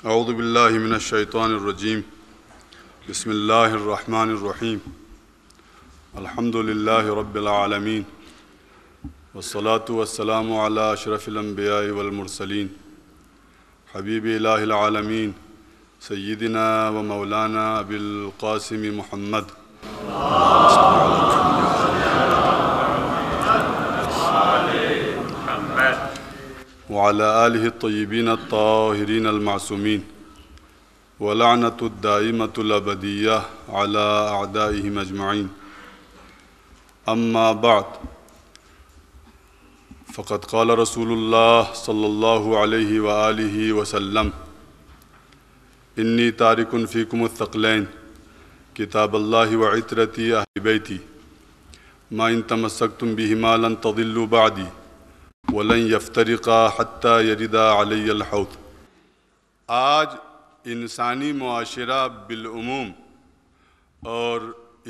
اعوذ باللہ من الشیطان الرجیم بسم اللہ الرحمن الرحیم الحمد للہ رب العالمین والصلاة والسلام علی اشرف الانبیاء والمرسلین حبیب الہ العالمین سیدنا و مولانا ابی القاسم محمد وعلى آلہ الطیبین الطاہرین المعصومین ولعنۃ الدائمۃ الابدیہ علی اعدائہم اجمعین اما بعد فقد قال رسول اللہ صلی اللہ علیہ وآلہ وسلم انی تارک فیکم الثقلین کتاب اللہ وعطرتی اہل بیتی ما ان تمسکتم بہما لن تضلوا بعدی وَلَن يَفْتَرِقَا حَتَّى يَرِدَا عَلَيَّ الْحَوْض۔ آج انسانی معاشرہ بالعموم اور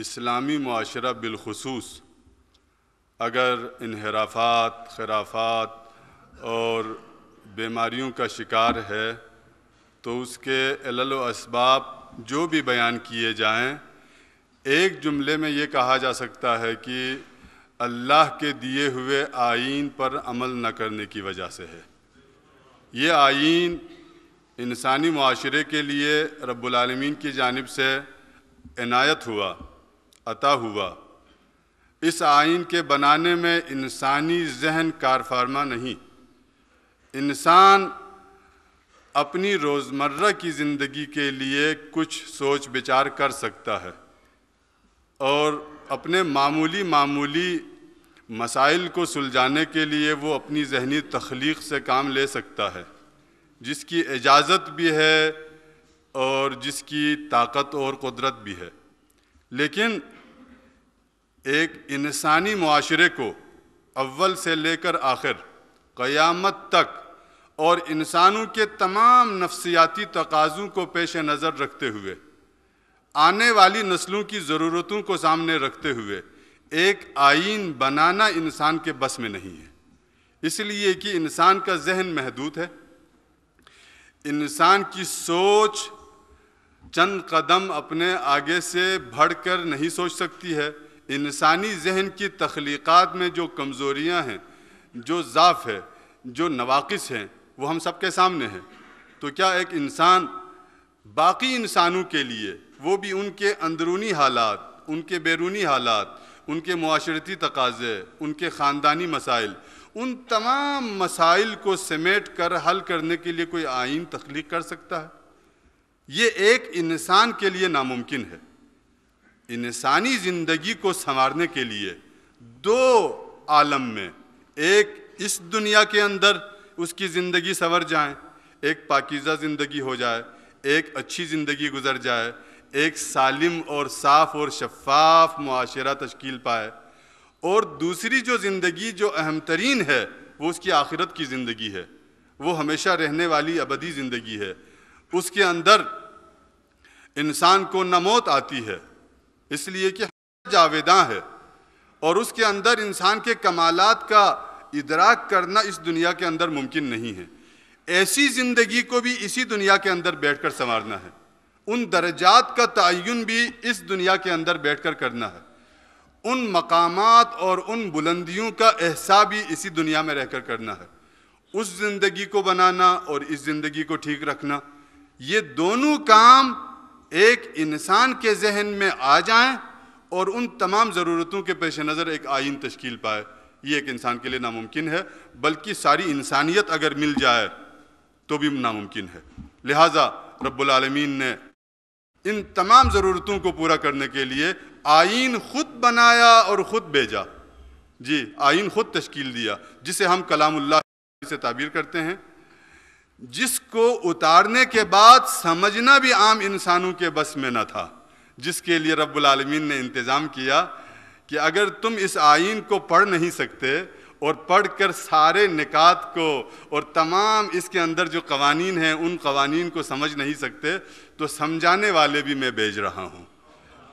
اسلامی معاشرہ بالخصوص اگر انحرافات، خرافات اور بیماریوں کا شکار ہے تو اس کے علل و اسباب جو بھی بیان کیے جائیں، ایک جملے میں یہ کہا جا سکتا ہے کہ اللہ کے دیے ہوئے آئین پر عمل نہ کرنے کی وجہ سے ہے۔ یہ آئین انسانی معاشرے کے لیے رب العالمین کی جانب سے عنایت ہوا، عطا ہوا۔ اس آئین کے بنانے میں انسانی ذہن کار فرما نہیں۔ انسان اپنی روزمرہ کی زندگی کے لیے کچھ سوچ بچار کر سکتا ہے اور اپنے معمولی مسائل کو سلجھانے کے لیے وہ اپنی ذہنی تخلیق سے کام لے سکتا ہے، جس کی اجازت بھی ہے اور جس کی طاقت اور قدرت بھی ہے۔ لیکن ایک انسانی معاشرے کو اول سے لے کر آخر قیامت تک اور انسانوں کے تمام نفسیاتی تقاضوں کو پیش نظر رکھتے ہوئے، آنے والی نسلوں کی ضرورتوں کو سامنے رکھتے ہوئے ایک آئین بنانا انسان کے بس میں نہیں ہے، اس لیے کہ انسان کا ذہن محدود ہے۔ انسان کی سوچ چند قدم اپنے آگے سے بڑھ کر نہیں سوچ سکتی ہے۔ انسانی ذہن کی تخلیقات میں جو کمزوریاں ہیں، جو ضعف ہے، جو نواقص ہیں، وہ ہم سب کے سامنے ہیں۔ تو کیا ایک انسان باقی انسانوں کے لیے، وہ بھی ان کے اندرونی حالات، ان کے بیرونی حالات، ان کے معاشرتی تقاضے، ان کے خاندانی مسائل، ان تمام مسائل کو سمیٹ کر حل کرنے کے لیے کوئی آئین تخلیق کر سکتا ہے؟ یہ ایک انسان کے لیے ناممکن ہے۔ انسانی زندگی کو سنوارنے کے لیے دو عالم میں، ایک اس دنیا کے اندر اس کی زندگی سنور جائیں، ایک پاکیزہ زندگی ہو جائے، ایک اچھی زندگی گزر جائے، ایک سالم اور صاف اور شفاف معاشرہ تشکیل پائے، اور دوسری جو زندگی جو اہم ترین ہے وہ اس کی آخرت کی زندگی ہے، وہ ہمیشہ رہنے والی ابدی زندگی ہے۔ اس کے اندر انسان کو نہ موت آتی ہے، اس لیے کہ جاویداں ہے، اور اس کے اندر انسان کے کمالات کا ادراک کرنا اس دنیا کے اندر ممکن نہیں ہے۔ ایسی زندگی کو بھی اسی دنیا کے اندر بیٹھ کر سنوارنا ہے، ان درجات کا تعین بھی اس دنیا کے اندر بیٹھ کر کرنا ہے، ان مقامات اور ان بلندیوں کا احساس بھی اسی دنیا میں رہ کر کرنا ہے۔ اس زندگی کو بنانا اور اس زندگی کو ٹھیک رکھنا، یہ دونوں کام ایک انسان کے ذہن میں آ جائیں اور ان تمام ضرورتوں کے پیش نظر ایک آئین تشکیل پائے، یہ ایک انسان کے لیے ناممکن ہے، بلکہ ساری انسانیت اگر مل جائے تو بھی ناممکن ہے۔ لہٰذا رب العالمین نے ان تمام ضرورتوں کو پورا کرنے کے لیے آئین خود بنایا اور خود بھیجا۔ جی، آئین خود تشکیل دیا، جسے ہم کلام اللہ سے تعبیر کرتے ہیں، جس کو اتارنے کے بعد سمجھنا بھی عام انسانوں کے بس میں نہ تھا، جس کے لیے رب العالمین نے انتظام کیا کہ اگر تم اس آئین کو پڑھ نہیں سکتے اور پڑھ کر سارے نکات کو اور تمام اس کے اندر جو قوانین ہیں ان قوانین کو سمجھ نہیں سکتے، تو سمجھانے والے بھی میں بھیج رہا ہوں،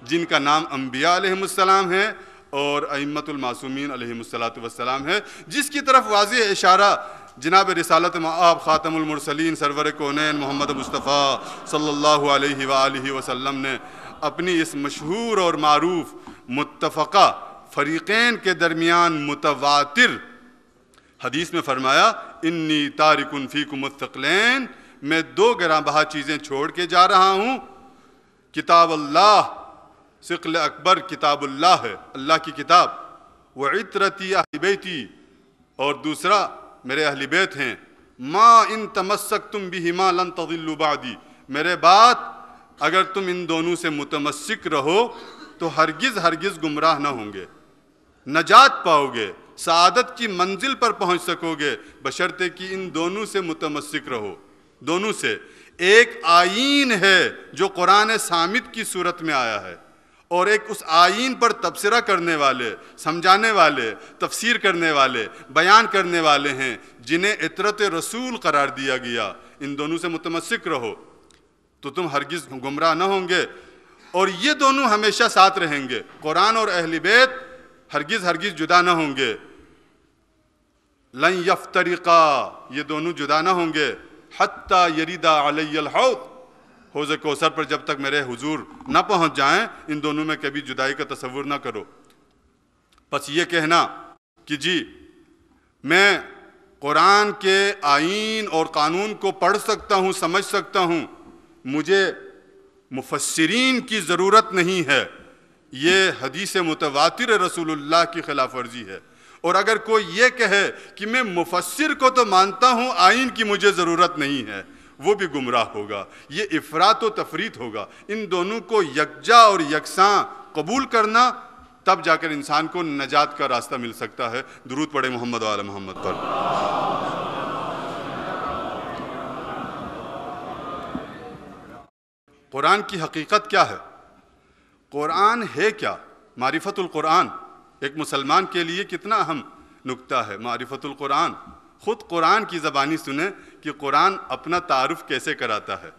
جن کا نام انبیاء علیہم السلام ہے اور ائمۃ المعصومین علیہم السلام ہے، جس کی طرف واضح اشارہ جناب رسالت مآب خاتم المرسلین سرور کونین محمد مصطفیٰ صلی اللہ علیہ وآلہ وسلم نے اپنی اس مشہور اور معروف متفقہ فریقین کے درمیان متواتر حدیث میں فرمایا انی تارکن فیکم الثقلین، میں دو گراں بہا چیزیں چھوڑ کے جا رہا ہوں، کتاب اللہ، ثقل اکبر کتاب اللہ ہے، اللہ کی کتاب، وعطرتی اہل بیتی، اور دوسرا میرے اہل بیت ہیں، ما ان تمسکتم بہما لن تضلوا بعدی، میرے بعد اگر تم ان دونوں سے متمسک رہو تو ہرگز ہرگز گمراہ نہ ہوں گے، نجات پاؤ گے، سعادت کی منزل پر پہنچ سکو گے، بشرطے کہ ان دونوں سے متمسک رہو۔ دونوں سے ایک آئین ہے جو قرآن صامت کی صورت میں آیا ہے، اور ایک اس آئین پر تبصرہ کرنے والے، سمجھانے والے، تفسیر کرنے والے، بیان کرنے والے ہیں جنہیں عطرت رسول قرار دیا گیا۔ ان دونوں سے متمسک رہو تو تم ہرگز گمراہ نہ ہوں گے، اور یہ دونوں ہمیشہ ساتھ رہیں گے، قرآن اور اہل بیت ہرگز ہرگز جدا نہ ہوں گے۔ لن یفترقا، یہ دونوں جدا نہ ہوں گے، حتی یریدا علی الحوض، حوض کوثر پر جب تک میرے حضور نہ پہنچ جائیں ان دونوں میں کبھی جدائی کا تصور نہ کرو۔ بس یہ کہنا کہ جی میں قرآن کے آئین اور قانون کو پڑھ سکتا ہوں، سمجھ سکتا ہوں، مجھے مفسرین کی ضرورت نہیں ہے، یہ حدیث متواتر رسول اللہ کی خلاف ورزی ہے۔ اور اگر کوئی یہ کہے کہ میں مفسر کو تو مانتا ہوں، آئین کی مجھے ضرورت نہیں ہے، وہ بھی گمراہ ہوگا، یہ افراط و تفریط ہوگا۔ ان دونوں کو یکجا اور یکساں قبول کرنا، تب جا کر انسان کو نجات کا راستہ مل سکتا ہے۔ درود پڑھے محمد و آل محمد پر۔ قرآن کی حقیقت کیا ہے؟ قرآن ہے کیا؟ معرفت القرآن ایک مسلمان کے لیے کتنا اہم نکتہ ہے، معرفت القرآن۔ خود قرآن کی زبانی سنیں کہ قرآن اپنا تعارف کیسے کراتا ہے۔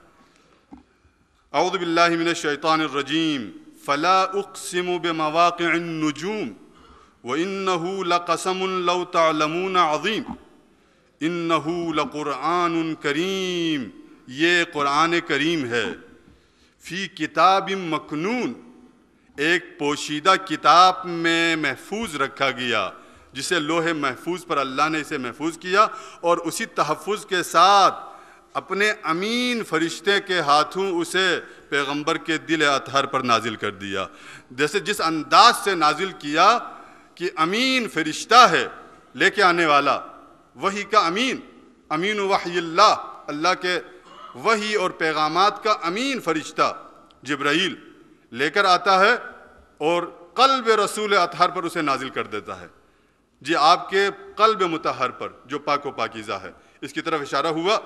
اعوذ باللہ من الشیطان الرجیم، فلا اقسم بمواقع النجوم وانہ لقسم لو تعلمون عظیم انہ لقرآن کریم، یہ قرآن کریم ہے، فی کتاب مکنون، ایک پوشیدہ کتاب میں محفوظ رکھا گیا، جسے لوح محفوظ پر اللہ نے اسے محفوظ کیا، اور اسی تحفظ کے ساتھ اپنے امین فرشتے کے ہاتھوں اسے پیغمبر کے دل اطہر پر نازل کر دیا۔ جیسے جس انداز سے نازل کیا کہ امین فرشتہ ہے لے کے آنے والا، وحی کا امین، امین وحی اللہ، اللہ کے وحی اور پیغامات کا امین فرشتہ جبرائیل لے کر آتا ہے اور قلب رسول اطہر پر اسے نازل کر دیتا ہے۔ جی آپ کے قلب مطہر پر جو پاک و پاکیزہ ہے، اس کی طرف اشارہ ہوا۔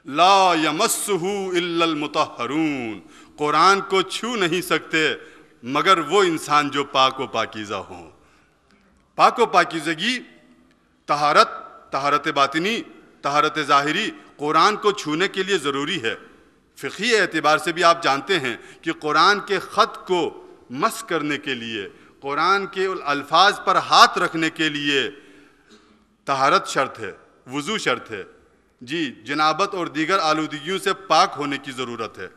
لا یمسہ الا المطہرون، قرآن کو چھو نہیں سکتے مگر وہ انسان جو پاک و پاکیزہ ہوں۔ پاک و پاکیزگی، طہارت، طہارت باطنی، طہارت ظاہری، قرآن کو چھونے کے لیے ضروری ہے۔ فقہی اعتبار سے بھی آپ جانتے ہیں کہ قرآن کے خط کو مس کرنے کے لیے، قرآن کے الفاظ پر ہاتھ رکھنے کے لیے طہارت شرط ہے، وضو شرط ہے، جی جنابت اور دیگر آلودگیوں سے پاک ہونے کی ضرورت ہے۔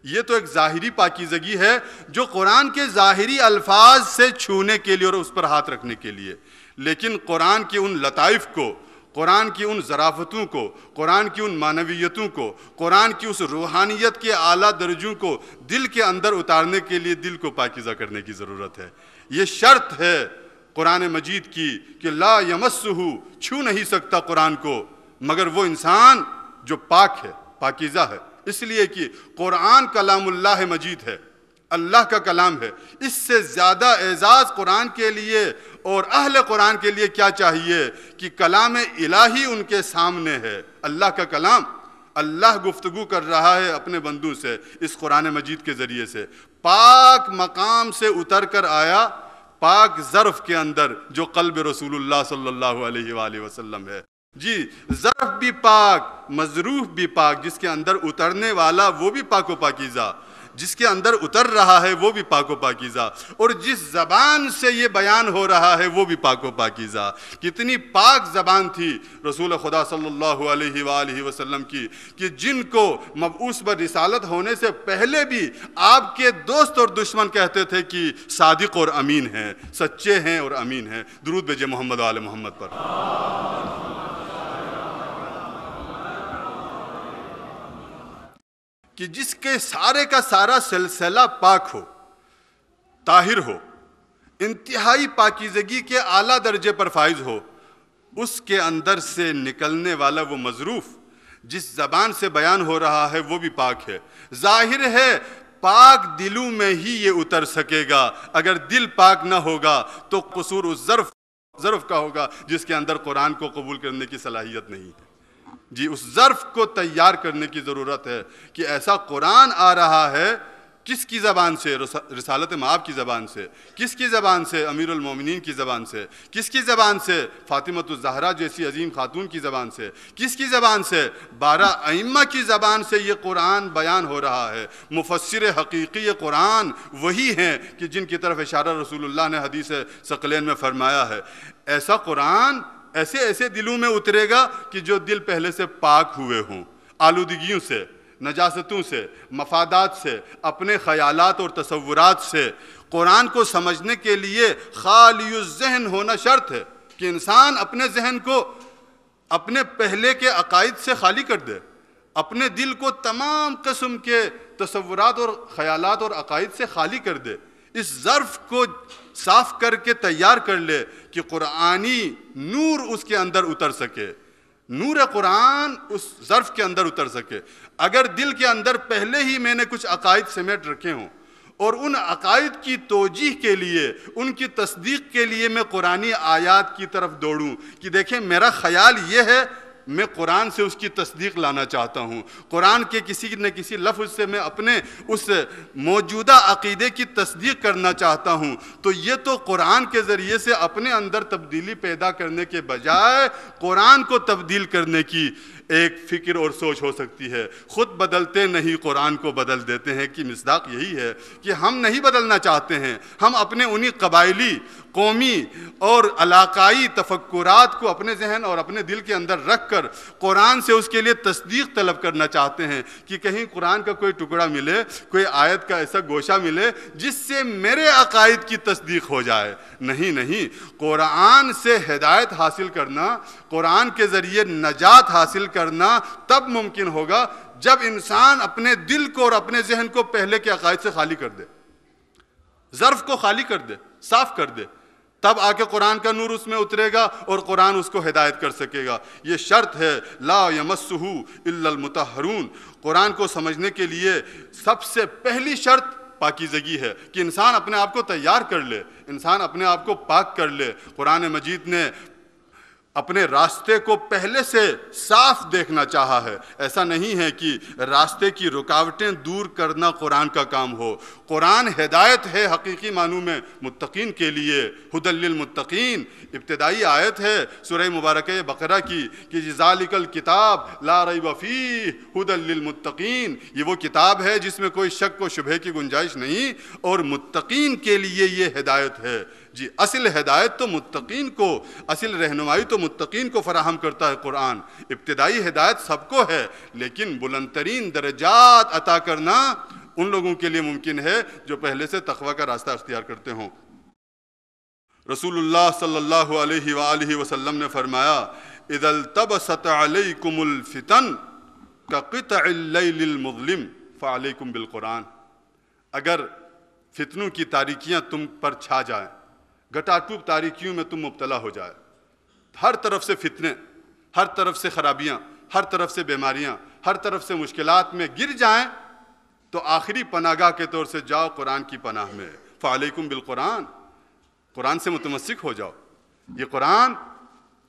یہ تو ایک ظاہری پاکیزگی ہے جو قرآن کے ظاہری الفاظ سے چھونے کے لیے اور اس پر ہاتھ رکھنے کے لیے، لیکن قرآن کے ان لطائف کو، قرآن کی ان ظرافتوں کو، قرآن کی ان معنویتوں کو، قرآن کی اس روحانیت کے اعلیٰ درجوں کو دل کے اندر اتارنے کے لیے دل کو پاکیزہ کرنے کی ضرورت ہے۔ یہ شرط ہے قرآن مجید کی کہ لا یمسہ، چھو نہیں سکتا قرآن کو مگر وہ انسان جو پاک ہے، پاکیزہ ہے، اس لیے کہ قرآن کلام اللہ مجید ہے، اللہ کا کلام ہے۔ اس سے زیادہ اعزاز قرآن کے لیے اور اہل قرآن کے لیے کیا چاہیے کہ کلام الہی ان کے سامنے ہے، اللہ کا کلام، اللہ گفتگو کر رہا ہے اپنے بندوں سے اس قرآن مجید کے ذریعے سے، پاک مقام سے اتر کر آیا، پاک ظرف کے اندر جو قلب رسول اللہ صلی اللہ علیہ وآلہ وسلم ہے، جی ظرف بھی پاک، مظروف بھی پاک، جس کے اندر اترنے والا وہ بھی پاک و پاکیزہ، جس کے اندر اتر رہا ہے وہ بھی پاک و پاکیزہ، اور جس زبان سے یہ بیان ہو رہا ہے وہ بھی پاک و پاکیزہ۔ کتنی پاک زبان تھی رسول خدا صلی اللہ علیہ وآلہ وسلم کی کہ جن کو مبعوث پر رسالت ہونے سے پہلے بھی آپ کے دوست اور دشمن کہتے تھے کہ صادق اور امین ہیں، سچے ہیں اور امین ہیں۔ درود بھیجے محمد و آل محمد پر۔ کہ جس کے سارے کا سارا سلسلہ پاک ہو، طاہر ہو، انتہائی پاکیزگی کے اعلیٰ درجے پر فائز ہو، اس کے اندر سے نکلنے والا وہ مظروف جس زبان سے بیان ہو رہا ہے وہ بھی پاک ہے۔ ظاہر ہے پاک دلوں میں ہی یہ اتر سکے گا، اگر دل پاک نہ ہوگا تو قصور اس ظرف کا ہوگا جس کے اندر قرآن کو قبول کرنے کی صلاحیت نہیں ہے۔ جی اس ظرف کو تیار کرنے کی ضرورت ہے کہ ایسا قرآن آ رہا ہے، کس کی زبان سے؟ رسالت مآب کی زبان سے۔ کس کی زبان سے؟ امیر المومنین کی زبان سے۔ کس کی زبان سے؟ فاطمۃ الزہرا جیسی عظیم خاتون کی زبان سے۔ کس کی زبان سے؟ 12 ائمہ کی زبان سے یہ قرآن بیان ہو رہا ہے۔ مفسر حقیقی قرآن وہی ہیں کہ جن کی طرف اشارہ رسول اللہ نے حدیث ثقلین میں فرمایا ہے۔ ایسا قرآن ایسے دلوں میں اترے گا کہ جو دل پہلے سے پاک ہوئے ہوں، آلودگیوں سے، نجاستوں سے، مفادات سے، اپنے خیالات اور تصورات سے۔ قرآن کو سمجھنے کے لیے خالی الذہن ہونا شرط ہے کہ انسان اپنے ذہن کو اپنے پہلے کے عقائد سے خالی کر دے، اپنے دل کو تمام قسم کے تصورات اور خیالات اور عقائد سے خالی کر دے، اس ظرف کو صاف کر کے تیار کر لے کہ قرآنی نور اس کے اندر اتر سکے، نور قرآن اس ظرف کے اندر اتر سکے۔ اگر دل کے اندر پہلے ہی میں نے کچھ عقائد سمیٹ رکھے ہوں اور ان عقائد کی توجیح کے لیے، ان کی تصدیق کے لیے میں قرآنی آیات کی طرف دوڑوں کہ دیکھیں میرا خیال یہ ہے، میں قرآن سے اس کی تصدیق لانا چاہتا ہوں، قرآن کے کسی نہ کسی لفظ سے میں اپنے اس موجودہ عقیدے کی تصدیق کرنا چاہتا ہوں، تو یہ تو قرآن کے ذریعے سے اپنے اندر تبدیلی پیدا کرنے کے بجائے قرآن کو تبدیل کرنے کی ایک فکر اور سوچ ہو سکتی ہے۔ خود بدلتے نہیں قرآن کو بدل دیتے ہیں کی مصداق یہی ہے کہ ہم نہیں بدلنا چاہتے ہیں، ہم اپنے انہی قبائلی، قومی اور علاقائی تفکرات کو اپنے ذہن اور اپنے دل کے اندر رکھ کر قرآن سے اس کے لیے تصدیق طلب کرنا چاہتے ہیں کہ کہیں قرآن کا کوئی ٹکڑا ملے، کوئی آیت کا ایسا گوشہ ملے جس سے میرے عقائد کی تصدیق ہو جائے۔ نہیں، قرآن سے ہدایت حاصل کرنا، قرآن کے ذریعے نجات حاصل کرنا تب ممکن ہوگا جب انسان اپنے دل کو اور اپنے ذہن کو پہلے کے عقائد سے خالی کر دے، ظرف کو خالی کر دے، صاف کر دے، تب آ کے قرآن کا نور اس میں اترے گا اور قرآن اس کو ہدایت کر سکے گا۔ یہ شرط ہے لا یمسہ الا المطہرون۔ قرآن کو سمجھنے کے لیے سب سے پہلی شرط پاکیزگی ہے کہ انسان اپنے آپ کو تیار کر لے، انسان اپنے آپ کو پاک کر لے۔ قرآن مجید نے اپنے راستے کو پہلے سے صاف دیکھنا چاہا ہے۔ ایسا نہیں ہے کہ راستے کی رکاوٹیں دور کرنا قرآن کا کام ہو۔ قرآن ہدایت ہے حقیقی معنوں میں متقین کے لیے، ھدی للمتقین۔ ابتدائی آیت ہے سورہ مبارکہ بقرہ کی کہ ذالک الکتاب لا ریب فیہ ھدی للمتقین۔ یہ وہ کتاب ہے جس میں کوئی شک و شبہے کی گنجائش نہیں اور متقین کے لیے یہ ہدایت ہے۔ جی اصل ہدایت تو متقین کو، اصل رہنمائی تو متقین کو فراہم کرتا ہے قرآن۔ ابتدائی ہدایت سب کو ہے لیکن بلند ترین درجات عطا کرنا ان لوگوں کے لیے ممکن ہے جو پہلے سے تقویٰ کا راستہ اختیار کرتے ہوں۔ رسول اللہ صلی اللہ علیہ وآلہ وسلم نے فرمایا اذا التبست علیکم الفتن کقطع اللیل المظلم فعلیکم بالقرآن۔ اگر فتنوں کی تاریکیاں تم پر چھا جائیں، گٹاٹوب تاریکیوں میں تم مبتلا ہو جائے، ہر طرف سے فتنے، ہر طرف سے خرابیاں، ہر طرف سے بیماریاں، ہر طرف سے مشکلات میں گر جائیں، تو آخری پناہ گاہ کے طور سے جاؤ قرآن کی پناہ میں۔ فعلیکم بالقرآن، قرآن سے متمسک ہو جاؤ۔ یہ قرآن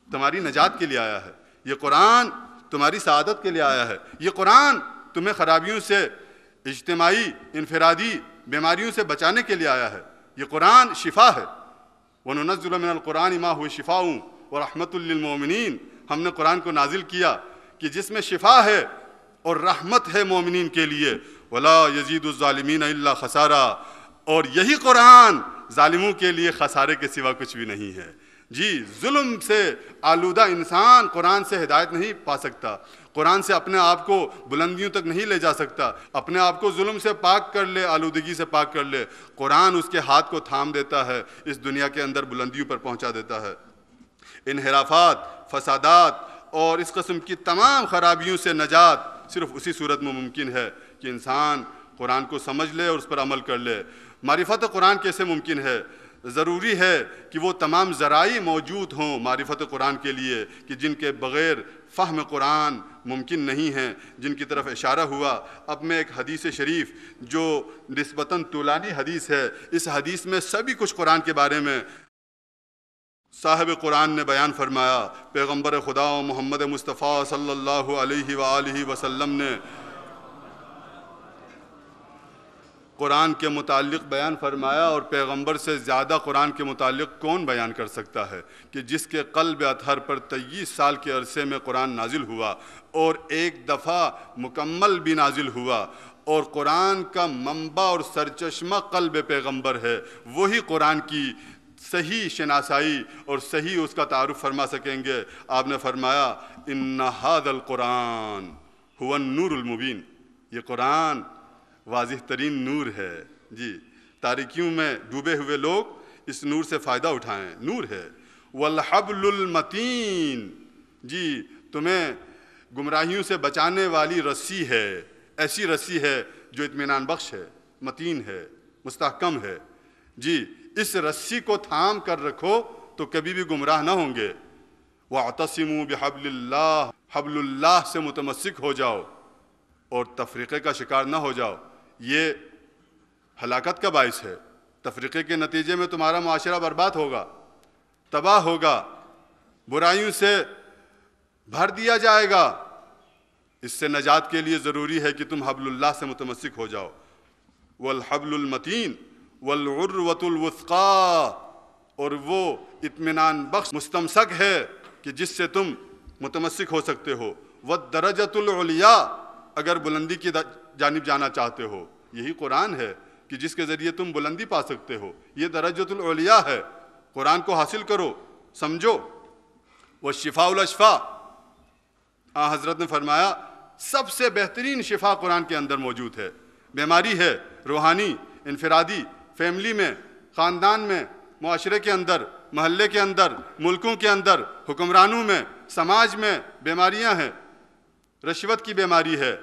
تمہاری نجات کے لیے آیا ہے، یہ قرآن تمہاری سعادت کے لیے آیا ہے، یہ قرآن تمہیں خرابیوں سے، اجتماعی انفرادی بیماریوں سے بچانے کے لیے آیا ہے، یہ قرآن شفا ہے۔ وَنُنَزِّلُ مِنَ الْقُرْآنِ مَا هُوَ شِفَاءٌ وَرَحْمَةٌ لِّلْمُؤْمِنِينَ۔ ہم نے قرآن کو نازل کیا کہ جس میں شفا ہے اور رحمت ہے مومنین کے لیے۔ ولا یزید الظالمین الا خسارا، اور یہی قرآن ظالموں کے لیے خسارے کے سوا کچھ بھی نہیں ہے۔ جی ظلم سے آلودہ انسان قرآن سے ہدایت نہیں پا سکتا، قرآن سے اپنے آپ کو بلندیوں تک نہیں لے جا سکتا، اپنے آپ کو ظلم سے پاک کر لے، آلودگی سے پاک کر لے، قرآن اس کے ہاتھ کو تھام دیتا ہے، اس دنیا کے اندر بلندیوں پر پہنچا دیتا ہے۔ انحرافات، فسادات اور اس قسم کی تمام خرابیوں سے نجات صرف اسی صورت میں ممکن ہے کہ انسان قرآن کو سمجھ لے اور اس پر عمل کر لے۔ معرفت قرآن کیسے ممکن ہے؟ ضروری ہے کہ وہ تمام ذرائع موجود ہوں معرفت قرآن کے لیے کہ جن کے بغیر فہم قرآن ممکن نہیں ہے، جن کی طرف اشارہ ہوا۔ اب میں ایک حدیث شریف جو نسبتاً طولانی حدیث ہے، اس حدیث میں سبھی کچھ قرآن کے بارے میں صاحب قرآن نے بیان فرمایا۔ پیغمبر خدا محمد مصطفیٰ صلی اللہ علیہ وآلہ وسلم نے قرآن کے متعلق بیان فرمایا، اور پیغمبر سے زیادہ قرآن کے متعلق کون بیان کر سکتا ہے کہ جس کے قلب اطہر پر 23 سال کے عرصے میں قرآن نازل ہوا اور ایک دفعہ مکمل بھی نازل ہوا، اور قرآن کا منبع اور سرچشمہ قلب پیغمبر ہے، وہی قرآن کی صحیح شناسائی اور صحیح اس کا تعارف فرما سکیں گے۔ آپ نے فرمایا ان ھذا القرآن ھو النور المبین، یہ قرآن واضح ترین نور ہے۔ جی تاریکیوں میں ڈوبے ہوئے لوگ اس نور سے فائدہ اٹھائیں، نور ہے۔ والحبل المتین، جی تمہیں گمراہیوں سے بچانے والی رسی ہے، ایسی رسی ہے جو اطمینان بخش ہے، متین ہے، مستحکم ہے۔ جی اس رسی کو تھام کر رکھو تو کبھی بھی گمراہ نہ ہوں گے۔ وَاعْتَصِمُوا بِحَبْلِ اللَّهِ، حبل اللہ سے متمسک ہو جاؤ اور تفریقے کا شکار نہ ہو جاؤ، یہ ہلاکت کا باعث ہے۔ تفریقے کے نتیجے میں تمہارا معاشرہ برباد ہوگا، تباہ ہوگا، برائیوں سے بھر دیا جائے گا۔ اس سے نجات کے لیے ضروری ہے کہ تم حبل اللہ سے متمسک ہو جاؤ۔ والحبل المتین والعروۃ الوثقی، اور وہ اطمینان بخش مستمسک ہے کہ جس سے تم متمسک ہو سکتے ہو۔ والدرجۃ العلیٰ، اگر بلندی کی جانب جانا چاہتے ہو، یہی قرآن ہے کہ جس کے ذریعے تم بلندی پا سکتے ہو، یہ درجۃ العلیٰ ہے۔ قرآن کو حاصل کرو، سمجھو۔ والشفاء الاشفاء، حضرت نے فرمایا سب سے بہترین شفا قرآن کے اندر موجود ہے۔ بیماری ہے روحانی، انفرادی، فیملی میں، خاندان میں، معاشرے کے اندر، محلے کے اندر، ملکوں کے اندر، حکمرانوں میں، سماج میں بیماریاں ہیں۔ رشوت کی بیماری ہے،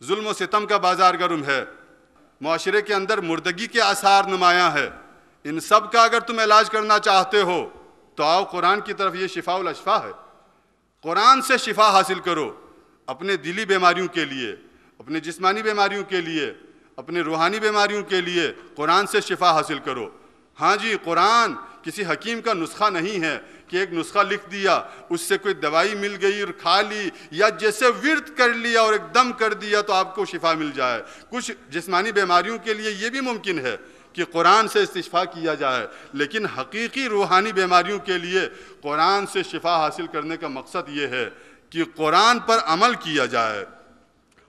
ظلم و ستم کا بازار گرم ہے، معاشرے کے اندر مردگی کے آثار نمایاں ہے۔ ان سب کا اگر تم علاج کرنا چاہتے ہو تو آؤ قرآن کی طرف، یہ شفاء الاشفاء ہے۔ قرآن سے شفا حاصل کرو، اپنے دلی بیماریوں کے لیے، اپنے جسمانی بیماریوں کے لیے، اپنے روحانی بیماریوں کے لیے قرآن سے شفا حاصل کرو۔ ہاں جی، قرآن کسی حکیم کا نسخہ نہیں ہے کہ ایک نسخہ لکھ دیا، اس سے کوئی دوائی مل گئی اور کھا لی، یا جیسے ورد کر لیا اور ایک دم کر دیا تو آپ کو شفا مل جائے۔ کچھ جسمانی بیماریوں کے لیے یہ بھی ممکن ہے کہ قرآن سے استشفاء کیا جائے، لیکن حقیقی روحانی بیماریوں کے لیے قرآن سے شفا حاصل کرنے کا مقصد یہ ہے کہ قرآن پر عمل کیا جائے۔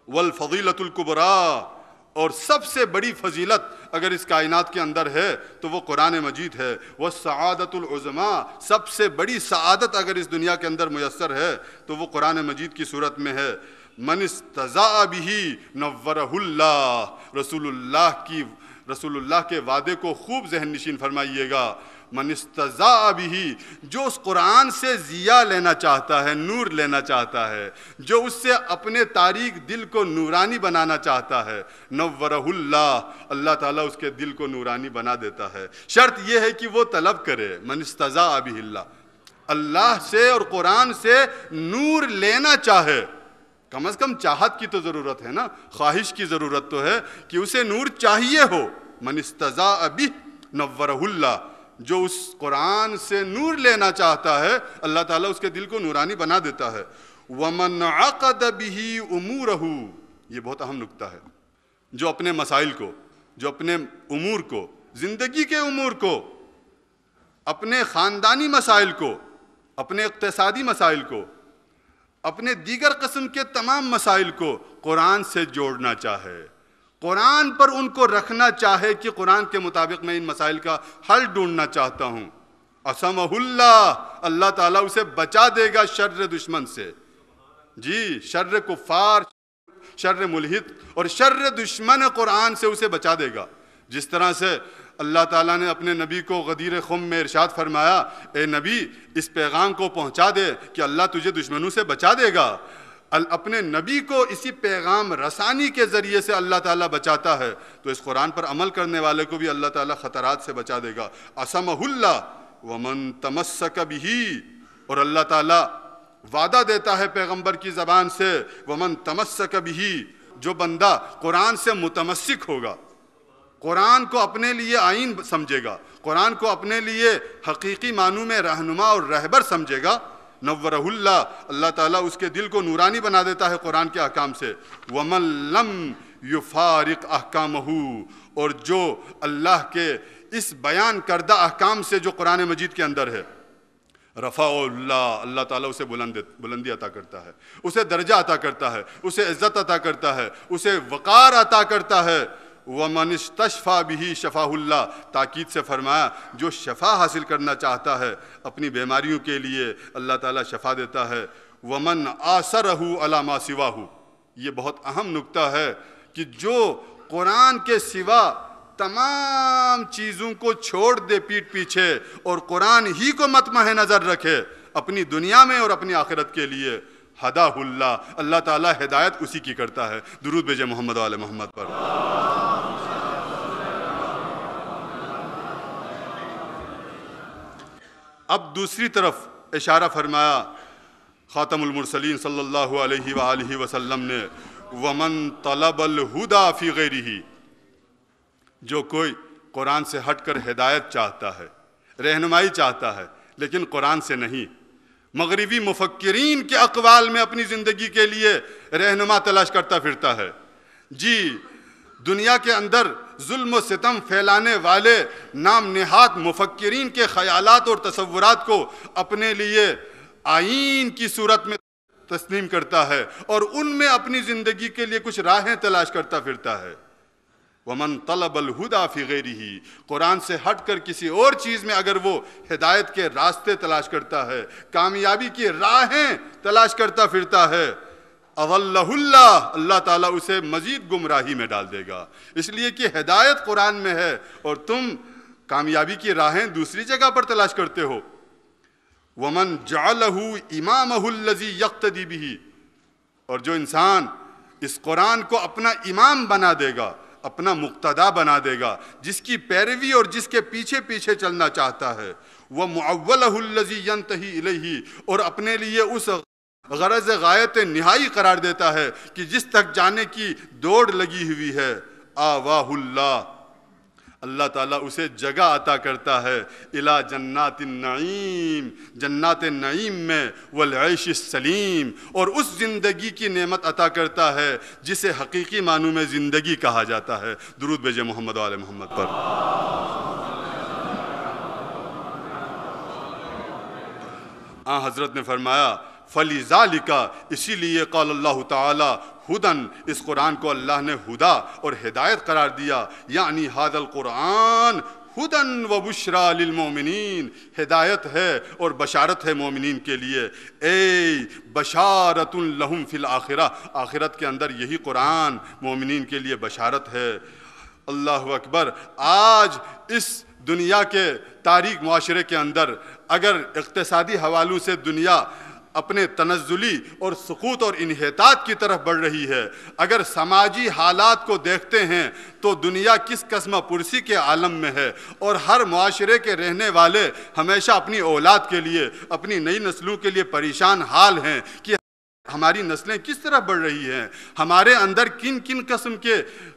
والفضیلۃ الکبریٰ، اور سب سے بڑی فضیلت اگر اس کائنات کے اندر ہے تو وہ قرآن مجید ہے۔ والسعادۃ العظمیٰ، سب سے بڑی سعادت اگر اس دنیا کے اندر میسر ہے تو وہ قرآن مجید کی صورت میں ہے۔ من استضاء بہ نورہ اللہ، رسول اللہ کے وعدے کو خوب ذہن نشین فرمائیے گا۔ من استضاء بہ، جو اس قرآن سے ضیاء لینا چاہتا ہے، نور لینا چاہتا ہے، جو اس سے اپنے تاریک دل کو نورانی بنانا چاہتا ہے، نورہ اللہ، اللہ تعالیٰ اس کے دل کو نورانی بنا دیتا ہے۔ شرط یہ ہے کہ وہ طلب کرے۔ من استضاء بہ اللہ، اللہ سے اور قرآن سے نور لینا چاہے، کم از کم چاہت کی تو ضرورت ہے نا، خواہش کی ضرورت تو ہے کہ اسے نور چاہیے ہو۔ من استضاء بہ نورہ اللہ، جو اس قرآن سے نور لینا چاہتا ہے اللہ تعالیٰ اس کے دل کو نورانی بنا دیتا ہے۔ وَمَنْ عَقَدَ بِهِ أُمُورَهُ، یہ بہت اہم نکتہ ہے، جو اپنے مسائل کو، جو اپنے امور کو، زندگی کے امور کو، اپنے خاندانی مسائل کو، اپنے اقتصادی مسائل کو، اپنے دیگر قسم کے تمام مسائل کو قرآن سے جوڑنا چاہے، قرآن پر ان کو رکھنا چاہے کہ قرآن کے مطابق میں ان مسائل کا حل ڈھونڈنا چاہتا ہوں، عصمہ اللہ، اللہ تعالیٰ اسے بچا دے گا شر دشمن سے، جی شر کفار، شر ملحد اور شر دشمن قرآن سے اسے بچا دے گا۔ جس طرح سے اللہ تعالیٰ نے اپنے نبی کو غدیر خم میں ارشاد فرمایا، اے نبی اس پیغام کو پہنچا دے کہ اللہ تجھے دشمنوں سے بچا دے گا، اپنے نبی کو اسی پیغام رسانی کے ذریعے سے اللہ تعالیٰ بچاتا ہے، تو اس قرآن پر عمل کرنے والے کو بھی اللہ تعالیٰ خطرات سے بچا دے گا۔ عصمہ اللہ ومن تمسک بہ، اور اللہ تعالیٰ وعدہ دیتا ہے پیغمبر کی زبان سے، ومن تمسک بہ، جو بندہ قرآن سے متمسک ہوگا، قرآن کو اپنے لیے آئین سمجھے گا، قرآن کو اپنے لیے حقیقی معنوں میں رہنما اور رہبر سمجھے گا، نورہ اللہ، اللہ تعالیٰ اس کے دل کو نورانی بنا دیتا ہے قرآن کے احکام سے۔ ومن لم یفارق احکامہ، اور جو اللہ کے اس بیان کردہ احکام سے جو قرآن مجید کے اندر ہے، رفع اللہ، اللہ تعالیٰ اسے بلندی عطا کرتا ہے، اسے درجہ عطا کرتا ہے، اسے عزت عطا کرتا ہے، اسے وقار عطا کرتا ہے۔ وَمَنِ اسْتَشْفَى بِهِ شَفَاهُ اللہ، تاکید سے فرمایا جو شفا حاصل کرنا چاہتا ہے اپنی بیماریوں کے لیے اللہ تعالیٰ شفا دیتا ہے۔ وَمَنْ آثَرَهُ عَلَى مَا سِوَاهُ، یہ بہت اہم نکتہ ہے کہ جو قرآن کے سوا تمام چیزوں کو چھوڑ دے پیٹ پیچھے اور قرآن ہی کو مطمع نظر رکھے اپنی دنیا میں اور اپنی آخرت کے لیے، ہداہ اللہ، اللہ تعالیٰ ہدایت اسی کی کرتا ہے۔ درود بھیجے محمد و آل محمد پر۔ اب دوسری طرف اشارہ فرمایا خاتم المرسلین صلی اللہ علیہ وآلہ وسلم نے، وَمَن طَلَبَ الْهُدَى فِي غَيْرِهِ، جو کوئی قرآن سے ہٹ کر ہدایت چاہتا ہے، رہنمائی چاہتا ہے لیکن قرآن سے نہیں، مغربی مفکرین کے اقوال میں اپنی زندگی کے لیے رہنما تلاش کرتا پھرتا ہے، جی دنیا کے اندر ظلم و ستم پھیلانے والے نام نہاد مفکرین کے خیالات اور تصورات کو اپنے لیے آئین کی صورت میں تسلیم کرتا ہے اور ان میں اپنی زندگی کے لیے کچھ راہیں تلاش کرتا پھرتا ہے۔ وَمَن طَلَبَ الْهُدَى فِي غَيْرِهِ، قرآن سے ہٹ کر کسی اور چیز میں اگر وہ ہدایت کے راستے تلاش کرتا ہے، کامیابی کی راہیں تلاش کرتا پھرتا ہے، اضلہ اللہ، اللہ تعالیٰ اسے مزید گمراہی میں ڈال دے گا، اس لیے کہ ہدایت قرآن میں ہے اور تم کامیابی کی راہیں دوسری جگہ پر تلاش کرتے ہو۔ وَمَن جَعَلَهُ إِمَامَهُ الَّذِي يَقْتَدِي بِهِ، اور جو انسان اس قرآن کو اپنا امام بنا دے گا، اپنا مقتدا بنا دے گا، جس کی پیروی اور جس کے پیچھے پیچھے چلنا چاہتا ہے، وَمُعَوَّلَهُ الَّذِي يَنْتَهِي إِلَيْهِ، اور اپنے لیے اس غرض غایت نہائی قرار دیتا ہے کہ جس تک جانے کی دوڑ لگی ہوئی ہے، آواہ اللہ، اللہ تعالیٰ اسے جگہ عطا کرتا ہے، الى جنات النعیم، جنات نعیم میں، والعیش السلیم، اور اس زندگی کی نعمت عطا کرتا ہے جسے حقیقی معنوں میں زندگی کہا جاتا ہے۔ درود بھیجے محمد و آل محمد پر۔ حضرت نے فرمایا فَلِذَالِكَ، اسی لیے قال اللہ تعالی ہدن، اس قرآن کو اللہ نے ہدا اور ہدایت قرار دیا، یعنی ھذا القرآن ہدن و بشرا للمؤمنین، ہدایت ہے اور بشارت ہے مومنین کے لیے، اے بشارت لہم فی الآخرہ، آخرت کے اندر یہی قرآن مومنین کے لیے بشارت ہے۔ اللہ اکبر۔ آج اس دنیا کے تاریک معاشرے کے اندر اگر اقتصادی حوالوں سے دنیا اپنے تنزلی اور سقوط اور انحطاط کی طرف بڑھ رہی ہے، اگر سماجی حالات کو دیکھتے ہیں تو دنیا کس قسم پرسی کے عالم میں ہے، اور ہر معاشرے کے رہنے والے ہمیشہ اپنی اولاد کے لیے، اپنی نئی نسلوں کے لیے پریشان حال ہیں کہ ہماری نسلیں کس طرح بڑھ رہی ہیں، ہمارے اندر کن کن قسم کے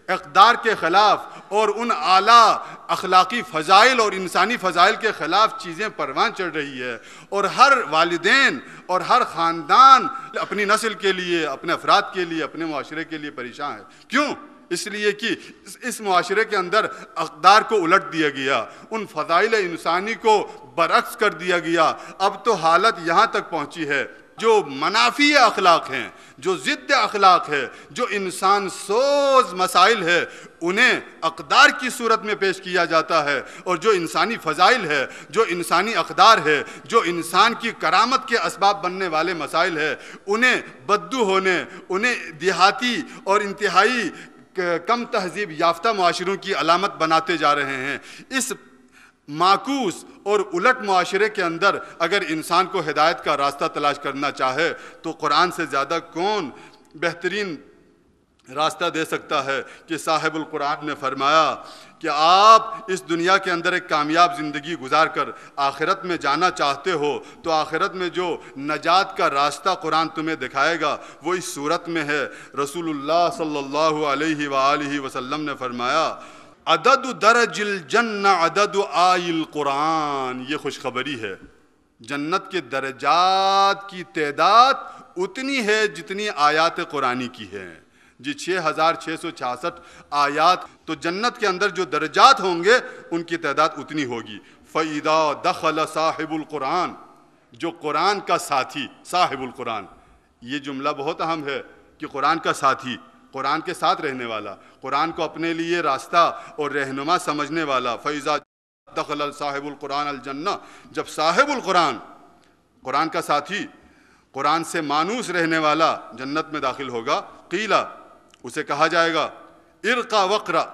اقدار کے خلاف اور ان اعلیٰ اخلاقی فضائل اور انسانی فضائل کے خلاف چیزیں پروان چڑھ رہی ہے، اور ہر والدین اور ہر خاندان اپنی نسل کے لیے، اپنے افراد کے لیے، اپنے معاشرے کے لیے پریشان ہے۔ کیوں؟ اس لیے کہ اس معاشرے کے اندر اقدار کو الٹ دیا گیا، ان فضائل انسانی کو برعکس کر دیا گیا۔ اب تو حالت یہاں تک پہنچی ہے جو منافی اخلاق ہیں، جو ضد اخلاق ہے، جو انسان سوز مسائل ہے، انہیں اقدار کی صورت میں پیش کیا جاتا ہے، اور جو انسانی فضائل ہے، جو انسانی اقدار ہے، جو انسان کی کرامت کے اسباب بننے والے مسائل ہے، انہیں بددو ہونے، انہیں دیہاتی اور انتہائی کم تہذیب یافتہ معاشروں کی علامت بناتے جا رہے ہیں۔ اس معکوس اور الٹ معاشرے کے اندر اگر انسان کو ہدایت کا راستہ تلاش کرنا چاہے تو قرآن سے زیادہ کون بہترین راستہ دے سکتا ہے کہ صاحب القرآن نے فرمایا کہ آپ اس دنیا کے اندر ایک کامیاب زندگی گزار کر آخرت میں جانا چاہتے ہو تو آخرت میں جو نجات کا راستہ قرآن تمہیں دکھائے گا وہ اس صورت میں ہے۔ رسول اللہ صلی اللہ علیہ وآلہ وسلم نے فرمایا عدد درج الجنہ عدد آی القرآن، یہ خوشخبری ہے، جنت کے درجات کی تعداد اتنی ہے جتنی آیات قرآنی کی ہے۔ جی 6666 آیات، تو جنت کے اندر جو درجات ہوں گے ان کی تعداد اتنی ہوگی۔ فَإِذَا دَخَلَ صاحب القرآن، جو قرآن کا ساتھی، صاحب القرآن، یہ جملہ بہت اہم ہے کہ قرآن کا ساتھی، قرآن کے ساتھ رہنے والا، قرآن کو اپنے لیے راستہ اور رہنما سمجھنے والا۔ فَإِذَا دَخَلَ صاحب القرآن الجنہ، جب صاحب القرآن، قرآن کا ساتھی، قرآن سے مانوس رہنے والا جنت میں داخل ہوگا، قیلا، اسے کہا جائے گا ارقا وقرا،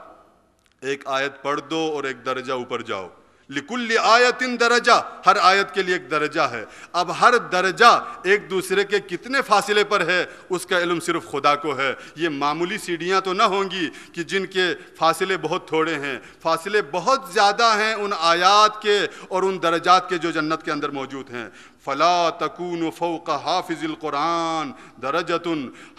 ایک آیت پڑھ دو اور ایک درجہ اوپر جاؤ۔ لکل آیت درجہ، ہر آیت کے لیے ایک درجہ ہے۔ اب ہر درجہ ایک دوسرے کے کتنے فاصلے پر ہے اس کا علم صرف خدا کو ہے۔ یہ معمولی سیڑھیاں تو نہ ہوں گی کہ جن کے فاصلے بہت تھوڑے ہیں، فاصلے بہت زیادہ ہیں ان آیات کے اور ان درجات کے جو جنت کے اندر موجود ہیں۔ فلا تکون فوق حافظ القرآن درجۃ،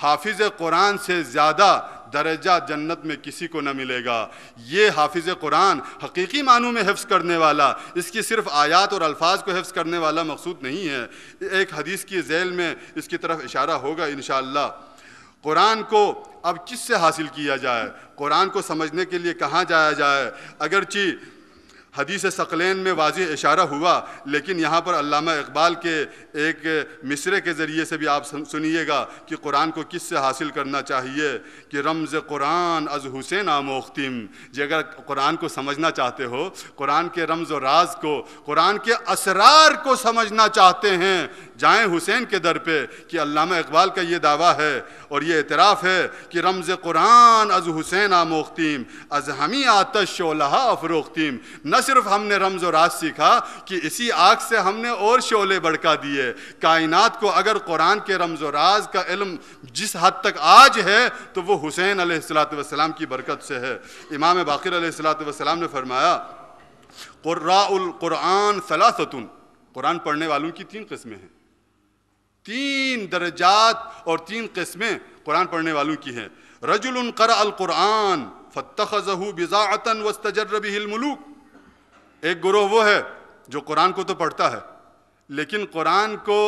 حافظ قرآن سے زیادہ درجہ جنت میں کسی کو نہ ملے گا۔ یہ حافظ قرآن حقیقی معنوں میں حفظ کرنے والا، اس کی صرف آیات اور الفاظ کو حفظ کرنے والا مقصود نہیں ہے۔ ایک حدیث کی ذیل میں اس کی طرف اشارہ ہوگا انشاءاللہ۔ قرآن کو اب کس سے حاصل کیا جائے، قرآن کو سمجھنے کے لیے کہاں جایا جائے؟ اگرچہ حدیث ثقلین میں واضح اشارہ ہوا، لیکن یہاں پر علامہ اقبال کے ایک مصرے کے ذریعے سے بھی آپ سنیے گا کہ قرآن کو کس سے حاصل کرنا چاہیے کہ رمز قرآن از حسین آموختم۔ جی اگر قرآن کو سمجھنا چاہتے ہو، قرآن کے رمز و راز کو، قرآن کے اسرار کو سمجھنا چاہتے ہیں، جائیں حسین کے در پہ، کہ علامہ اقبال کا یہ دعویٰ ہے اور یہ اعتراف ہے کہ رمز قرآن از حسین آموختیم از ہمی آتش شعلہ افروختیم۔ نہ صرف ہم نے رمز و راز سیکھا کہ اسی آگ سے ہم نے اور شعلے بڑھکا دیے۔ کائنات کو اگر قرآن کے رمز و راز کا علم جس حد تک آج ہے تو وہ حسین علیہ السلام کی برکت سے ہے۔ امام باقر علیہ السلام نے فرمایا قراء القرآن ثلاثۃ، قرآن پڑھنے والوں کی 3 قسمیں ہیں، 3 درجات اور 3 قسمیں قرآن پڑھنے والوں کی ہیں۔ رجل قرأ القرآن فاتخذہ بضاعۃ واستجر بہ الملوک، ایک گروہ وہ ہے جو قرآن کو تو پڑھتا ہے لیکن قرآن کو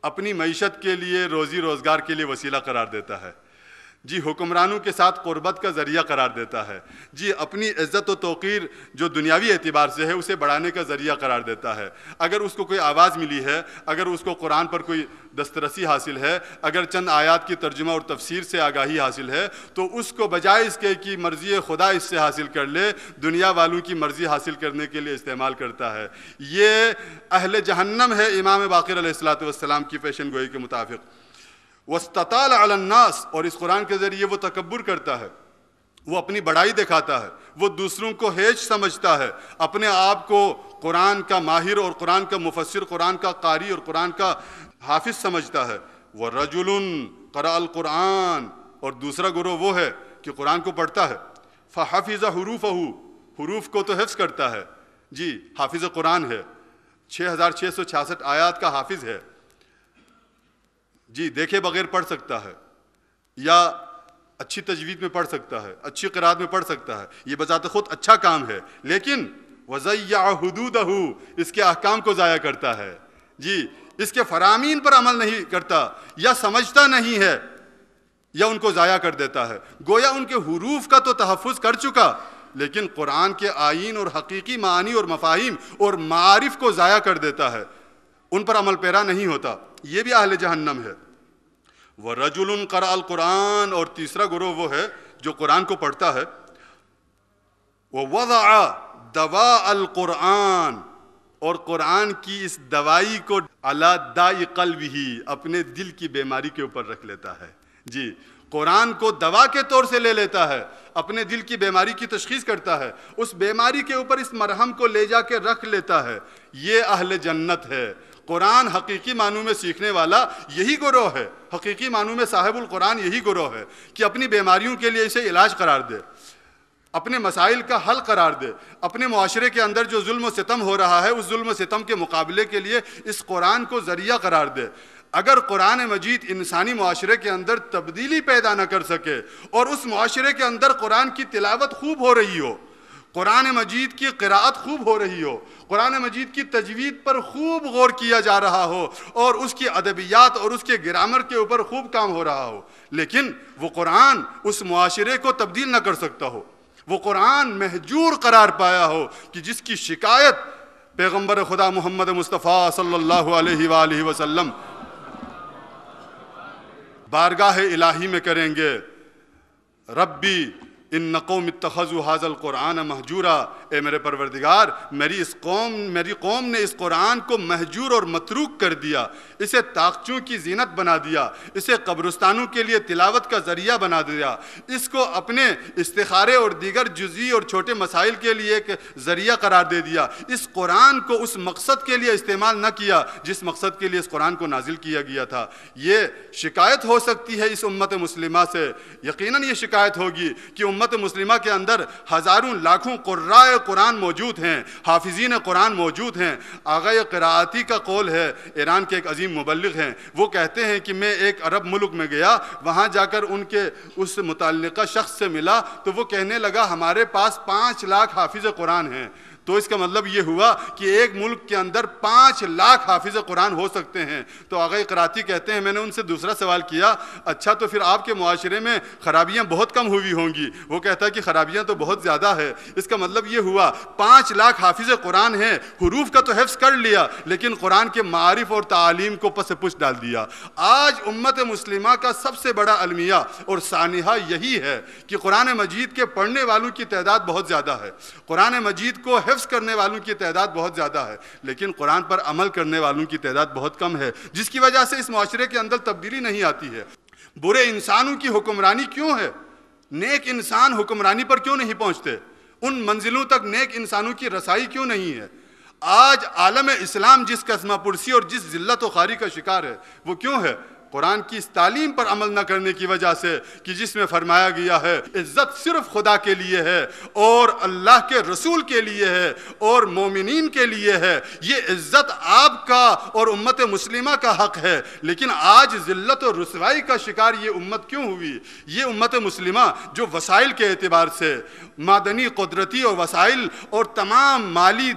اپنی معیشت کے لیے، روزی روزگار کے لیے وسیلہ قرار دیتا ہے۔ جی حکمرانوں کے ساتھ قربت کا ذریعہ قرار دیتا ہے۔ جی اپنی عزت و توقیر جو دنیاوی اعتبار سے ہے اسے بڑھانے کا ذریعہ قرار دیتا ہے۔ اگر اس کو کوئی آواز ملی ہے، اگر اس کو قرآن پر کوئی دسترسی حاصل ہے، اگر چند آیات کی ترجمہ اور تفسیر سے آگاہی حاصل ہے تو اس کو بجائے اس کے کہ مرضی خدا اس سے حاصل کر لے، دنیا والوں کی مرضی حاصل کرنے کے لیے استعمال کرتا ہے۔ یہ اہل جہنم ہے امام باقر علیہ السلام کی پیشن گوئی کے مطابق۔ وَاسْتَطَالَ عَلَى النَّاسِ، اور اس قرآن کے ذریعے وہ تکبر کرتا ہے، وہ اپنی بڑائی دکھاتا ہے، وہ دوسروں کو ہیچ سمجھتا ہے، اپنے آپ کو قرآن کا ماہر اور قرآن کا مفسر، قرآن کا قاری اور قرآن کا حافظ سمجھتا ہے۔ وَرَجُلٌ قَرَأَ الْقُرْآنَ، اور دوسرا گروہ وہ ہے کہ قرآن کو پڑھتا ہے، فَحَفِظَ حُرُوفَهُ، حروف کو تو حفظ کرتا ہے، جی حافظ قرآن ہے، 6666 آیات کا حافظ ہے، جی دیکھے بغیر پڑھ سکتا ہے، یا اچھی تجوید میں پڑھ سکتا ہے، اچھی قرات میں پڑھ سکتا ہے، یہ بذات خود اچھا کام ہے، لیکن وَضَيَّعَ حُدُودَهُ، اس کے احکام کو ضائع کرتا ہے، جی اس کے فرامین پر عمل نہیں کرتا، یا سمجھتا نہیں ہے، یا ان کو ضائع کر دیتا ہے۔ گویا ان کے حروف کا تو تحفظ کر چکا، لیکن قرآن کے آئین اور حقیقی معانی اور مفاہیم اور معارف کو ضائع کر دیتا ہے، ان پر عمل پیرا نہیں ہوتا، یہ بھی اہل جہنم ہے۔ وَرَجُلٌ قَرَأَ الْقُرْآنَ، اور تیسرا گروہ وہ ہے جو قرآن کو پڑھتا ہے، وَوَضَعَ دَوَاءَ الْقُرْآنِ، اور قرآن کی اس دوائی کو عَلَى دَاءِ قَلْبِهِ، اپنے دل کی بیماری کے اوپر رکھ لیتا ہے۔ جی، قرآن کو دوا کے طور سے لے لیتا ہے، اپنے دل کی بیماری کی تشخیص کرتا ہے، اس بیماری کے اوپر اس مرہم کو لے جا کے رکھ لیتا ہے، یہ اہل جنت ہے۔ قرآن حقیقی معنوں میں سیکھنے والا یہی گروہ ہے، حقیقی معنوں میں صاحب القرآن یہی گروہ ہے کہ اپنی بیماریوں کے لیے اسے علاج قرار دے، اپنے مسائل کا حل قرار دے، اپنے معاشرے کے اندر جو ظلم و ستم ہو رہا ہے اس ظلم و ستم کے مقابلے کے لیے اس قرآن کو ذریعہ قرار دے۔ اگر قرآن مجید انسانی معاشرے کے اندر تبدیلی پیدا نہ کر سکے اور اس معاشرے کے اندر قرآن کی تلاوت خوب ہو رہی ہو، قرآن مجید کی قراءت خوب ہو رہی ہو، قرآن مجید کی تجوید پر خوب غور کیا جا رہا ہو اور اس کی ادبیات اور اس کے گرامر کے اوپر خوب کام ہو رہا ہو، لیکن وہ قرآن اس معاشرے کو تبدیل نہ کر سکتا ہو، وہ قرآن مہجور قرار پایا ہو کہ جس کی شکایت پیغمبر خدا محمد مصطفیٰ صلی اللہ علیہ وآلہ وسلم بارگاہ الہی میں کریں گے، ربی ان قوم اتخذوا هذا القرآن مہجورا، اے میرے پروردگار میری قوم نے اس قرآن کو مہجور اور متروک کر دیا، اسے طاقچوں کی زینت بنا دیا، اسے قبرستانوں کے لیے تلاوت کا ذریعہ بنا دیا، اس کو اپنے استخارے اور دیگر جزئی اور چھوٹے مسائل کے لیے ایک ذریعہ قرار دے دیا، اس قرآن کو اس مقصد کے لیے استعمال نہ کیا جس مقصد کے لیے اس قرآن کو نازل کیا گیا تھا۔ یہ شکایت ہو سکتی ہے اس امت مسلمہ سے، یقیناً یہ شکایت ہوگی کہ امت مسلمہ کے اندر ہزاروں لاکھوں قراء قرآن موجود ہیں، حافظین قرآن موجود ہیں۔ آغای قراءتی کا قول ہے، ایران کے ایک عظیم مبلغ ہیں، وہ کہتے ہیں کہ میں ایک عرب ملک میں گیا، وہاں جا کر ان کے اس متعلقہ شخص سے ملا تو وہ کہنے لگا ہمارے پاس 5 لاکھ حافظ قرآن ہیں۔ تو اس کا مطلب یہ ہوا کہ ایک ملک کے اندر 5 لاکھ حافظ قرآن ہو سکتے ہیں۔ تو آغای قراءتی کہتے ہیں میں نے ان سے دوسرا سوال کیا، اچھا تو پھر آپ کے معاشرے میں خرابیاں بہت کم ہوئی ہوں گی؟ وہ کہتا ہے کہ خرابیاں تو بہت زیادہ ہے۔ اس کا مطلب یہ ہوا 5 لاکھ حافظ قرآن ہیں، حروف کا تو حفظ کر لیا لیکن قرآن کے معارف اور تعالیم کو پس پش ڈال دیا۔ آج امت مسلمہ کا سب سے بڑا المیہ اور سانحہ یہی ہے کہ قرآن مجید کے پڑھنے والوں کی تعداد بہت زیادہ ہے، قرآن مجید کو حفظ کرنے والوں کی تعداد بہت زیادہ ہے، لیکن قرآن پر عمل کرنے والوں کی تعداد بہت کم ہے، جس کی وجہ سے اس معاشرے کے اندر تبدیلی نہیں آتی ہے۔ برے انسانوں کی حکمرانی کیوں ہے؟ نیک انسان حکمرانی پر کیوں نہیں پہنچتے؟ ان منزلوں تک نیک انسانوں کی رسائی کیوں نہیں ہے؟ آج عالم اسلام جس کسمہ پرسی اور جس ذلت و خواری کا شکار ہے وہ کیوں ہے؟ قرآن کی اس تعلیم پر عمل نہ کرنے کی وجہ سے کہ جس میں فرمایا گیا ہے عزت صرف خدا کے لیے ہے اور اللہ کے رسول کے لیے ہے اور مومنین کے لیے ہے، یہ عزت آپ کا اور امت مسلمہ کا حق ہے، لیکن آج ذلت و رسوائی کا شکار یہ امت کیوں ہوئی؟ یہ امت مسلمہ جو وسائل کے اعتبار سے معدنی، قدرتی اور وسائل اور تمام مالی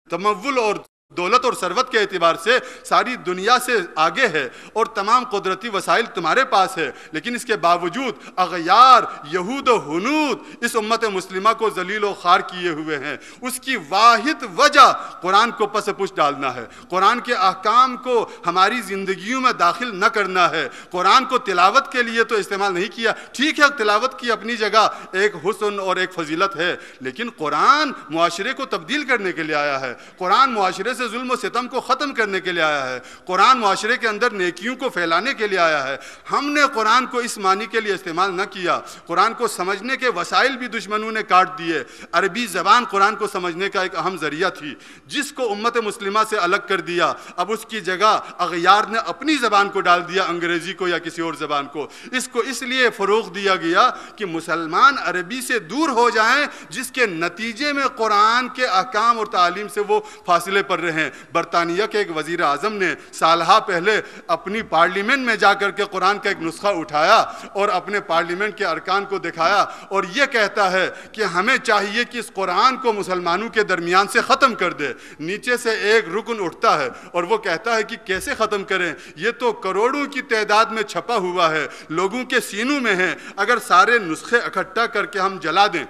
تمول اور دولت اور ثروت کے اعتبار سے ساری دنیا سے آگے ہے اور تمام قدرتی وسائل تمہارے پاس ہے، لیکن اس کے باوجود اغیار، یہود و ہنود اس امت مسلمہ کو ذلیل و خوار کیے ہوئے ہیں۔ اس کی واحد وجہ قرآن کو پس پش ڈالنا ہے، قرآن کے احکام کو ہماری زندگیوں میں داخل نہ کرنا ہے۔ قرآن کو تلاوت کے لیے تو استعمال نہیں کیا، ٹھیک ہے تلاوت کی اپنی جگہ ایک حسن اور ایک فضیلت ہے، لیکن قرآن معاشرے کو تبدیل کرنے کے لیے آیا ہے، قرآن معاشرے سے ظلم و ستم کو ختم کرنے کے لیے آیا ہے، قرآن معاشرے کے اندر نیکیوں کو پھیلانے کے لیے آیا ہے۔ ہم نے قرآن کو اس معنی کے لیے استعمال نہ کیا، قرآن کو سمجھنے کے وسائل بھی دشمنوں نے کاٹ دیے۔ عربی زبان قرآن کو سمجھنے کا ایک اہم ذریعہ تھی، جس کو امت مسلمہ سے الگ کر دیا، اب اس کی جگہ اغیار نے اپنی زبان کو ڈال دیا، انگریزی کو یا کسی اور زبان کو۔ اس کو اس لیے فروغ دیا گیا کہ مسلمان عربی سے دور ہو جائیں، جس کے نتیجے میں قرآن کے احکام اور تعلیم سے وہ فاصلے پر رہیں۔ برطانیہ کے ایک وزیر اعظم نے سالہا پہلے اپنی پارلیمنٹ میں جا کر کے قرآن کا ایک نسخہ اٹھایا اور اپنے پارلیمنٹ کے ارکان کو دکھایا اور یہ کہتا ہے کہ ہمیں چاہیے کہ اس قرآن کو مسلمانوں کے درمیان سے ختم کر دے۔ نیچے سے ایک رکن اٹھتا ہے اور وہ کہتا ہے کہ کیسے ختم کریں، یہ تو کروڑوں کی تعداد میں چھپا ہوا ہے، لوگوں کے سینوں میں ہے، اگر سارے نسخے اکٹھا کر کے ہم جلا دیں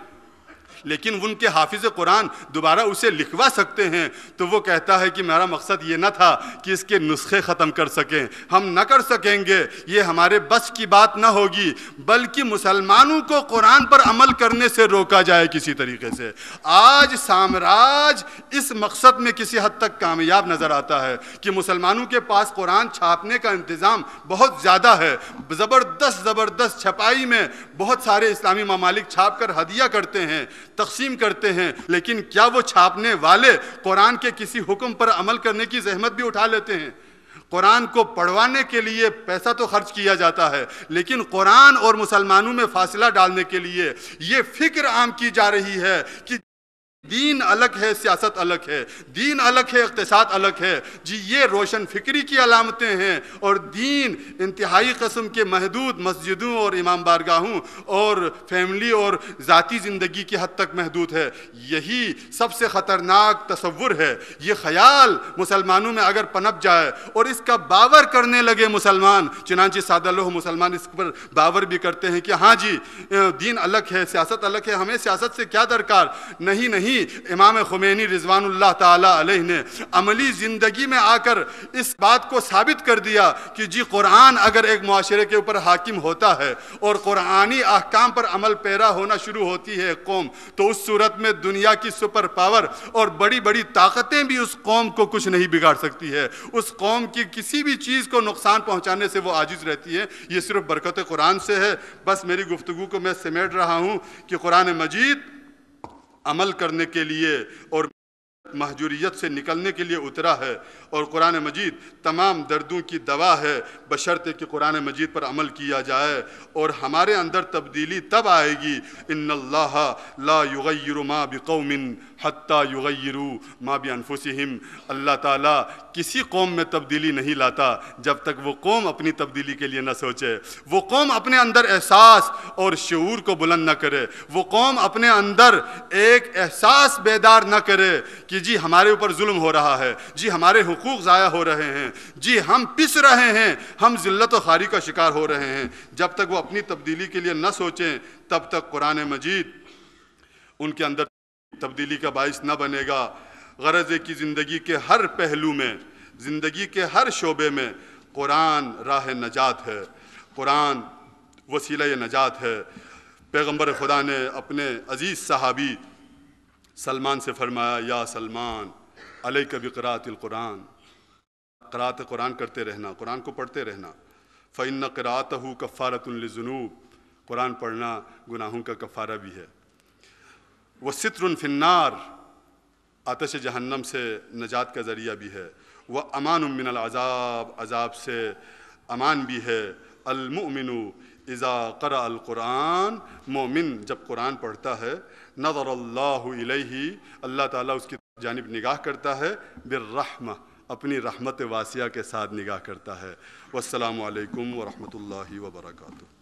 لیکن ان کے حافظ قرآن دوبارہ اسے لکھوا سکتے ہیں تو وہ کہتا ہے کہ میرا مقصد یہ نہ تھا کہ اس کے نسخے ختم کر سکیں، ہم نہ کر سکیں گے، یہ ہمارے بس کی بات نہ ہوگی، بلکہ مسلمانوں کو قرآن پر عمل کرنے سے روکا جائے کسی طریقے سے۔ آج سامراج اس مقصد میں کسی حد تک کامیاب نظر آتا ہے کہ مسلمانوں کے پاس قرآن چھاپنے کا انتظام بہت زیادہ ہے، زبردست چھپائی میں بہت سارے اسلامی ممالک چھاپ کر ہدیہ کرتے ہیں، تقسیم کرتے ہیں، لیکن کیا وہ چھاپنے والے قرآن کے کسی حکم پر عمل کرنے کی زحمت بھی اٹھا لیتے ہیں؟ قرآن کو پڑھوانے کے لیے پیسہ تو خرچ کیا جاتا ہے، لیکن قرآن اور مسلمانوں میں فاصلہ ڈالنے کے لیے یہ فکر عام کی جا رہی ہے کہ دین الگ ہے، سیاست الگ ہے، دین الگ ہے، اقتصاد الگ ہے، جی یہ روشن فکری کی علامتیں ہیں، اور دین انتہائی قسم کے محدود مسجدوں اور امام بارگاہوں اور فیملی اور ذاتی زندگی کی حد تک محدود ہے۔ یہی سب سے خطرناک تصور ہے۔ یہ خیال مسلمانوں میں اگر پنپ جائے اور اس کا باور کرنے لگے مسلمان، چنانچہ سادہ لوح مسلمان اس پر باور بھی کرتے ہیں کہ ہاں جی دین الگ ہے، سیاست الگ ہے، ہمیں سیاست سے کیا درکار، نہیں، امام خمینی رضوان اللہ تعالی علیہ نے عملی زندگی میں آ کر اس بات کو ثابت کر دیا کہ جی قرآن اگر ایک معاشرے کے اوپر حاکم ہوتا ہے اور قرآنی احکام پر عمل پیرا ہونا شروع ہوتی ہے ایک قوم، تو اس صورت میں دنیا کی سپر پاور اور بڑی بڑی طاقتیں بھی اس قوم کو کچھ نہیں بگاڑ سکتی ہے، اس قوم کی کسی بھی چیز کو نقصان پہنچانے سے وہ عاجز رہتی ہے۔ یہ صرف برکت قرآن سے ہے۔ بس میری گفتگو کو میں سمیٹ رہا ہوں کہ قرآن مجید عمل کرنے کے لیے اور محجوریت سے نکلنے کے لیے اترا ہے، اور قرآن مجید تمام دردوں کی دوا ہے، بشرطے کہ قرآن مجید پر عمل کیا جائے، اور ہمارے اندر تبدیلی تب آئے گی۔ ان اللہ لا یغیر ما بقوم حتی یغیروا ما بانفسہم۔ اللہ تعالیٰ کسی قوم میں تبدیلی نہیں لاتا جب تک وہ قوم اپنی تبدیلی کے لیے نہ سوچے، وہ قوم اپنے اندر احساس اور شعور کو بلند نہ کرے، وہ قوم اپنے اندر ایک احساس بیدار نہ کرے کہ جی ہمارے اوپر ظلم ہو رہا ہے، جی ہمارے حقوق ضائع ہو رہے ہیں، جی ہم پس رہے ہیں، ہم ذلت و خواری کا شکار ہو رہے ہیں۔ جب تک وہ اپنی تبدیلی کے لیے نہ سوچیں تب تک قرآن مجید ان کے اندر تبدیلی کا باعث نہ بنے گا۔ غرض ہے کہ زندگی کے ہر پہلو میں، زندگی کے ہر شعبے میں قرآن راہ نجات ہے، قرآن وسیلہ نجات ہے۔ پیغمبر خدا نے اپنے عزیز صحابی سلمان سے فرمایا، یا سلمان علیک بقراءۃ القرآن، قراءت قرآن کرتے رہنا، قرآن کو پڑھتے رہنا۔ فإن قراءتہ کفارۃ للذنوب، قرآن پڑھنا گناہوں کا کفارہ بھی ہے۔ وستر فی النار، آتش جہنم سے نجات کا ذریعہ بھی ہے۔ وامان من العذاب، عذاب سے امان بھی ہے۔ المؤمن اذا قرأ القرآن، مومن جب قرآن پڑھتا ہے، نظر اللہ الیہ، اللہ تعالیٰ اس کی جانب نگاہ کرتا ہے، بالرحمہ، اپنی رحمت واسعہ کے ساتھ نگاہ کرتا ہے۔ والسلام علیکم ورحمۃ اللہ وبرکاتہ۔